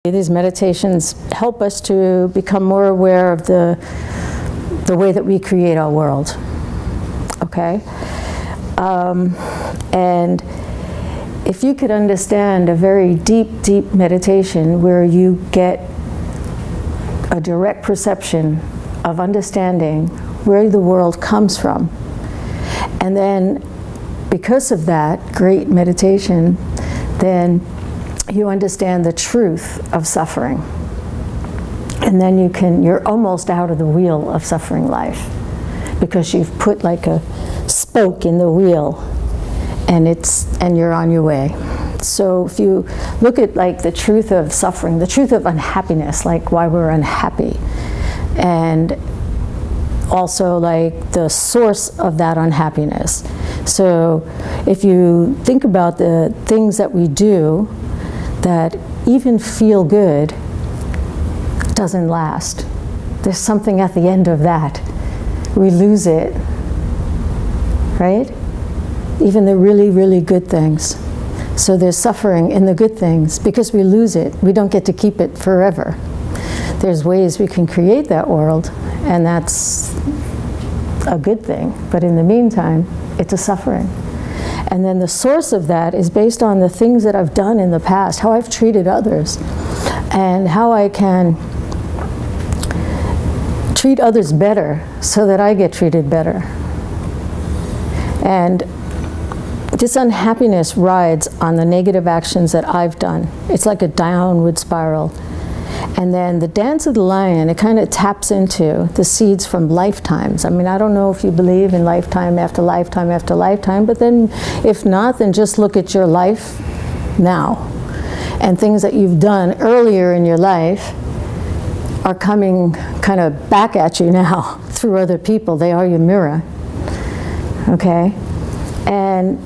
These meditations help us to become more aware of the way that we create our world, okay? And if you could understand a very deep, deep meditation where you get a direct perception of understanding where the world comes from, and then because of that great meditation, then you understand the truth of suffering. And then you're almost out of the wheel of suffering life, because you've put like a spoke in the wheel and you're on your way. So if you look at like the truth of suffering, the truth of unhappiness, like why we're unhappy, and also like the source of that unhappiness. So if you think about the things that we do that even feel good, doesn't last. There's something at the end of that. We lose it, right? Even the really, really good things. So there's suffering in the good things because we lose it. We don't get to keep it forever. There's ways we can create that world, and that's a good thing. But in the meantime, it's a suffering. And then the source of that is based on the things that I've done in the past, how I've treated others, and how I can treat others better so that I get treated better. And this unhappiness rides on the negative actions that I've done. It's like a downward spiral. And then the dance of the lion, it kind of taps into the seeds from lifetimes. I mean, I don't know if you believe in lifetime after lifetime after lifetime, but then if not, then just look at your life now. And things that you've done earlier in your life are coming kind of back at you now through other people. They are your mirror, okay? And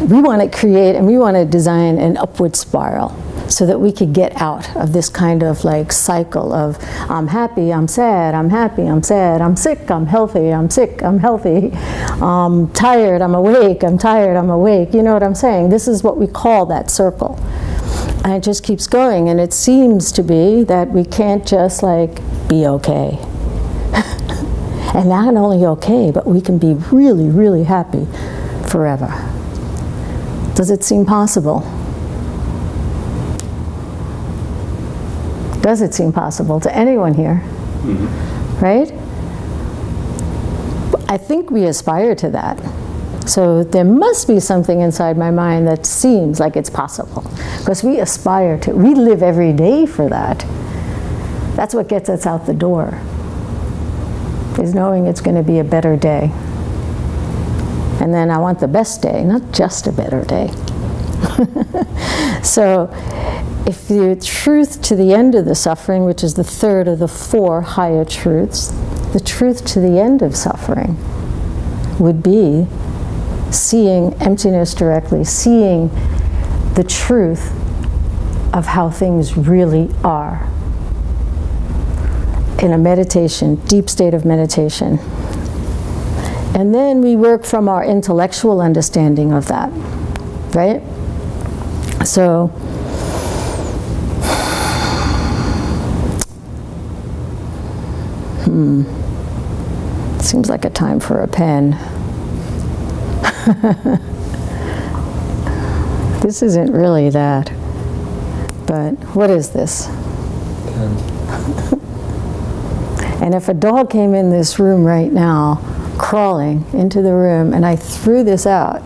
we want to create and we want to design an upward spiral, so that we could get out of this kind of like cycle of I'm happy, I'm sad, I'm happy, I'm sad, I'm sick, I'm healthy, I'm sick, I'm healthy, I'm tired, I'm awake, I'm tired, I'm awake. You know what I'm saying? This is what we call that circle. And it just keeps going, and it seems to be that we can't just like be okay. And not only okay, but we can be really, really happy forever. Does it seem possible? Does it seem possible to anyone here? Mm-hmm. Right? I think we aspire to that. So there must be something inside my mind that seems like it's possible. Because we aspire to, we live every day for that. That's what gets us out the door, is knowing it's going to be a better day. And then I want the best day, not just a better day. So, if the truth to the end of the suffering, which is the third of the four higher truths, the truth to the end of suffering would be seeing emptiness directly, seeing the truth of how things really are in a meditation, deep state of meditation. And then we work from our intellectual understanding of that, right? So, seems like a time for a pen. This isn't really that, but what is this? Pen. And if a dog came in this room right now, crawling into the room, and I threw this out,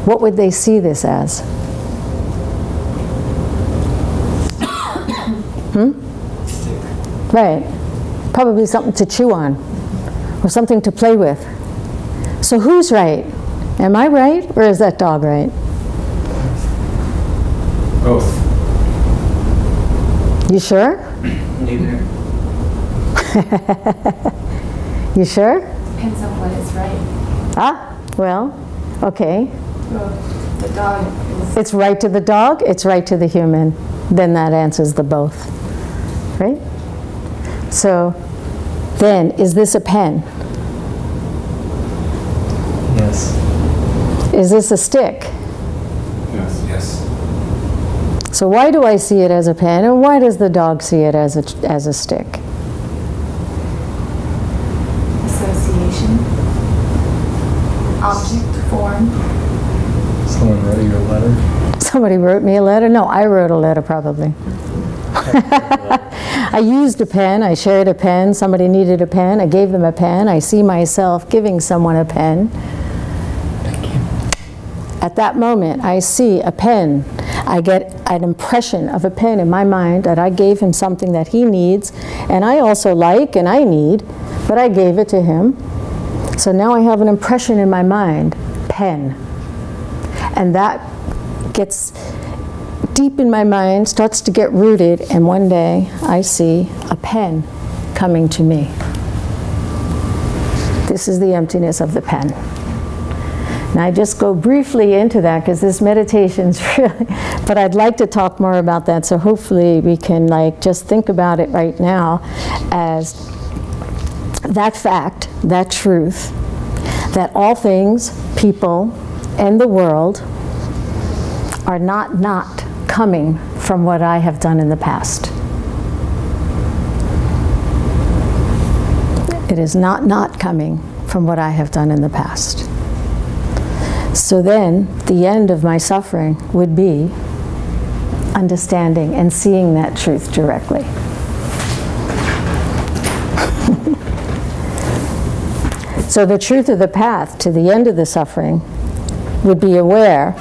what would they see this as? Right. Probably something to chew on, or something to play with. So who's right? Am I right, or is that dog right? Both. You sure? Neither. You sure? Depends on what is right. Ah, well, okay. Well, the dog is... It's right to the dog, it's right to the human. Then that answers the both, right? So, then, is this a pen? Yes. Is this a stick? Yes. Yes. So why do I see it as a pen, and why does the dog see it as a stick? Association. Object, form. Someone wrote you a letter? Somebody wrote me a letter? No, I wrote a letter probably. I used a pen, I shared a pen, somebody needed a pen, I gave them a pen, I see myself giving someone a pen. At that moment, I see a pen. I get an impression of a pen in my mind that I gave him something that he needs, and I also like and I need, but I gave it to him. So now I have an impression in my mind, pen. And that gets deep in my mind, starts to get rooted, and one day I see a pen coming to me. This is the emptiness of the pen. Now I just go briefly into that because this meditation's really, but I'd like to talk more about that, so hopefully we can just think about it right now as that fact, that truth, that all things, people, and the world are not coming from what I have done in the past. It is not coming from what I have done in the past. So then, the end of my suffering would be understanding and seeing that truth directly. So the truth of the path to the end of the suffering would be aware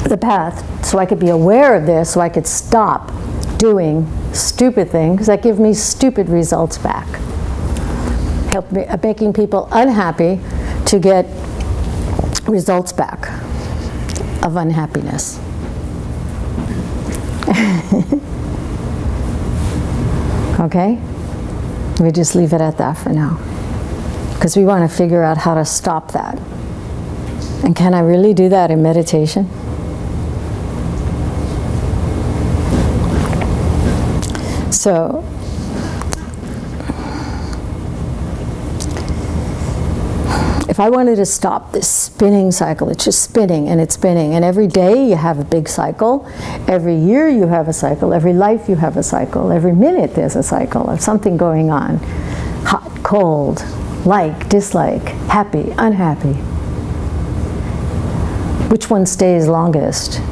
the path, so I could be aware of this, so I could stop doing stupid things that give me stupid results back. Help me, making people unhappy to get results back of unhappiness. Okay? We just leave it at that for now. Because we want to figure out how to stop that. And can I really do that in meditation? So, if I wanted to stop this spinning cycle, it's just spinning and it's spinning, and every day you have a big cycle, every year you have a cycle, every life you have a cycle, every minute there's a cycle of something going on. Hot, cold, like, dislike, happy, unhappy. Which one stays longest?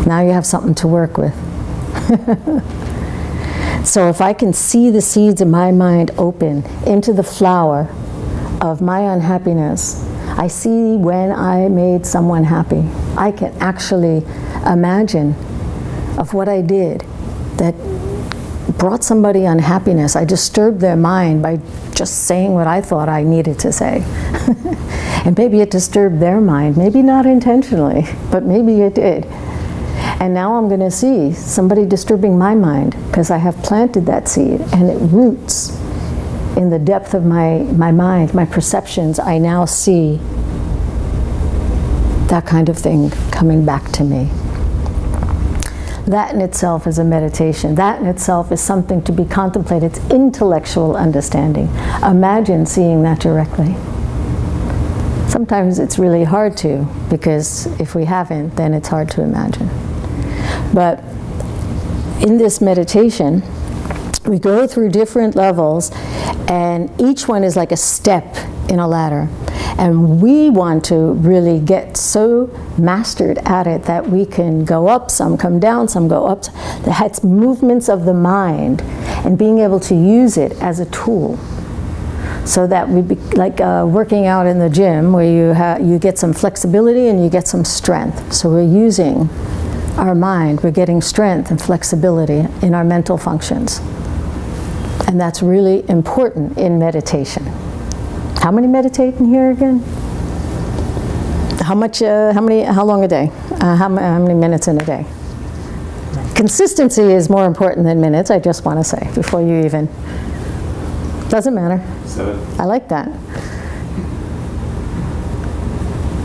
Now you have something to work with. So if I can see the seeds in my mind open into the flower of my unhappiness, I see when I made someone happy. I can actually imagine of what I did that brought somebody unhappiness. I disturbed their mind by just saying what I thought I needed to say. And maybe it disturbed their mind, maybe not intentionally, but maybe it did. And now I'm going to see somebody disturbing my mind because I have planted that seed and it roots in the depth of my mind, my perceptions. I now see that kind of thing coming back to me. That in itself is a meditation. That in itself is something to be contemplated. It's intellectual understanding. Imagine seeing that directly. Sometimes it's really hard to, because if we haven't, then it's hard to imagine. But in this meditation, we go through different levels, and each one is like a step in a ladder. And we want to really get so mastered at it that we can go up, some come down, some go up. That's movements of the mind, and being able to use it as a tool. So that we be like working out in the gym, where you get some flexibility and you get some strength. So we're using our mind, we're getting strength and flexibility in our mental functions. And that's really important in meditation. How many meditate in here again? How long a day? How many minutes in a day? Consistency is more important than minutes, I just want to say, before you even, doesn't matter. 7. I like that.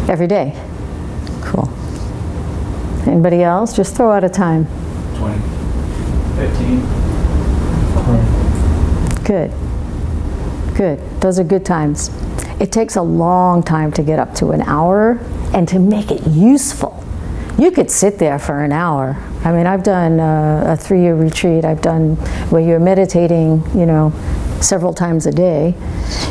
Every day. Cool. Anybody else? Just throw out a time. 20. 15. 20. Good. Good. Those are good times. It takes a long time to get up to an hour, and to make it useful. You could sit there for an hour. I mean, I've done a 3-year retreat. I've done where you're meditating, you know, several times a day.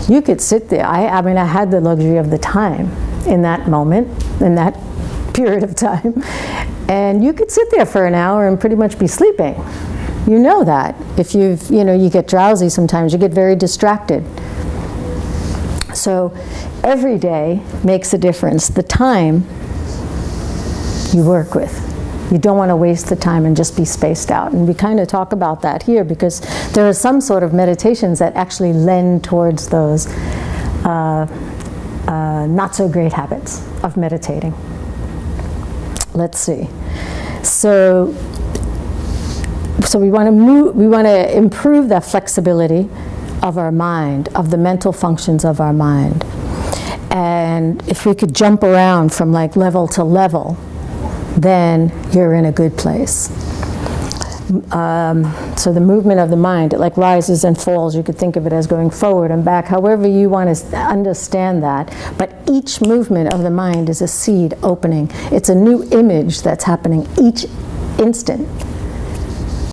You could sit there. I mean, I had the luxury of the time in that moment, in that period of time. And you could sit there for an hour and pretty much be sleeping. You know that. If you've, you know, you get drowsy sometimes, you get very distracted. So every day makes a difference. The time you work with. You don't want to waste the time and just be spaced out. And we kind of talk about that here because there are some sort of meditations that actually lend towards those not so great habits of meditating. Let's see. So we want to improve the flexibility of our mind, of the mental functions of our mind. And if we could jump around from like level to level, then you're in a good place. So the movement of the mind, it like rises and falls. You could think of it as going forward and back, however you want to understand that. But each movement of the mind is a seed opening. It's a new image that's happening each instant.